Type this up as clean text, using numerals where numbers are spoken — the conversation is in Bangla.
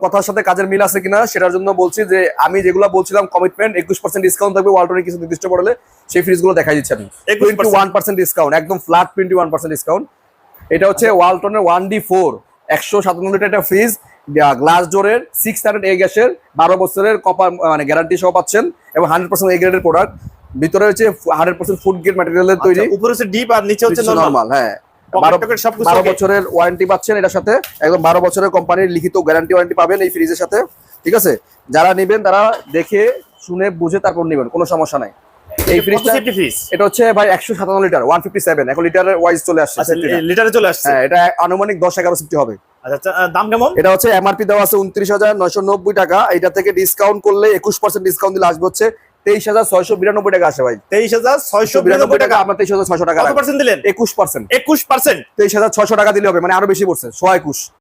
কথার সাথে কাজের মিল আছে কিনা সেটার জন্য বলছি যে আমি যেগুলো বলছিলাম কমিটমেন্ট 21% ডিসকাউন্ট থাকবে ওয়ালটনের কিছু নির্দিষ্ট মডেলে, সেই ফ্রিজগুলো দেখাই দিচ্ছি আমি। 21% ডিসকাউন্ট, একদম ফ্ল্যাট 21% ডিসকাউন্ট। এটা হচ্ছে ওয়ালটনের 1D4 157 লিটার একটা ফ্রিজ, গ্লাস ডোরের 600 এ গ্যাসের 12 বছরের কপার মানে গ্যারান্টি সহ পাচ্ছেন এবং 100% এ গ্রেডের প্রোডাক্ট। ভিতরে হচ্ছে 100% ফুড গ্রেড ম্যাটেরিয়ালের তৈরি, উপরে হচ্ছে ডিপ আর নিচে হচ্ছে নরমাল। হ্যাঁ, 12 বছরের ওয়ারেন্টি পাচ্ছেন এটার সাথে, একদম 12 বছরের কোম্পানির লিখিত গ্যারান্টি ওয়ারেন্টি পাবেন এই ফ্রিজের সাথে। ঠিক আছে, যারা নেবেন তারা দেখে শুনে বুঝে তারপর নেবেন, কোনো সমস্যা নাই। এই ফ্রিজটা এটা হচ্ছে ভাই 157 লিটার 157, এখন লিটারের ওয়াইজ চলে আসছে। আচ্ছা, লিটারে চলে আসছে। হ্যাঁ, এটা আনুমানিক 10-11 সিফটি হবে। আচ্ছা, দাম কেমন? এটা হচ্ছে এমআরপি দেওয়া আছে 29,990 টাকা, এটা থেকে ডিসকাউন্ট করলে 21% ডিসকাউন্ট দিলে আসবে হচ্ছে 23,692 টাকা আসে ভাই। 23,692 টাকা। আপনার 23,600 টাকা। কত পার্সেন্ট দিলেন? 21%। 21%, 23,600 টাকা দিলে হবে, মানে আরো বেশি পড়ছে, 121।